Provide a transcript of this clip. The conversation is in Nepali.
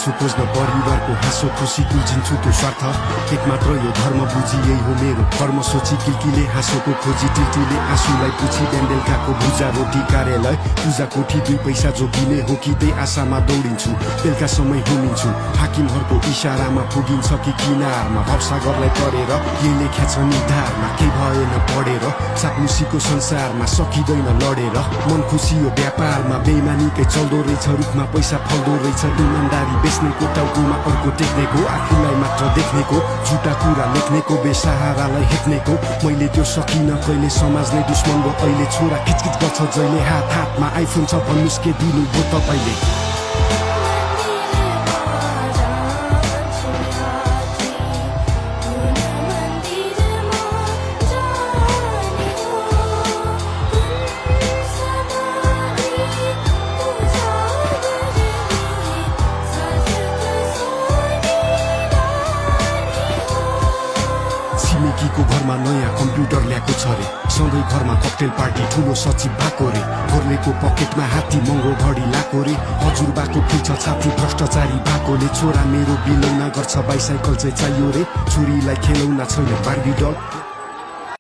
हाँसो खोज्न परिवारको हाँसो खुसी तुल्झिन्छु त्यो स्वार्थ एक मात्र यो धर्म बुझी यही हो मेरो कर्म सोची किल्कीले हाँसोको खोजी टिल्टीले आँसुलाई पुछी बेन्डेलकाको भुजा रोटी कार्यालय पूजा कोठी 2 पैसा जोगिने हो कि त्यही आशामा दौडिन्छु बेलुका समय घुमिन्छु हाकिमहरूको इसारामा पुगिन्छ कि किनारमा भवसागरलाई तरेर के लेख्या छ निधारमा के भएन पढेर चाप्लुसीको संसारमा सकिँदैन लडेर मन खुसी हो व्यापारमा बेइमानीकै चल्दो रहेछ रुखमा पैसा फल्दो रहेछ इमान्दारी बेच्नेको टाउकोमा अर्को टेक्नेको आफूलाई मात्र देख्नेको झुटा कुरा लेख्नेको बेसहारालाई हेप्नेको मैले त्यो सकिन कहिले समाजले दुश्मन हो अहिले छोरा किचकिच गर्छ जहिले हात हातमा आइफोन छ भन्नुस् के दिनु भो तपाईले छिमेकीको घरमा नयाँ कम्प्युटर ल्याएको छ रे सधैँ घरमा ककटेल पार्टी ठुलो सचिव भएको रे घोर्लेको पकेटमा हात्ती महँगो घडी लाको रे हजुरबाको खिल्छ छाती भ्रष्टाचारी भएकोले छोरा मेरो बिलौना गर्छ बाइसाइकल चाहिँ चाहियो रे छोरीलाई खेलौना छैन बार्बी डल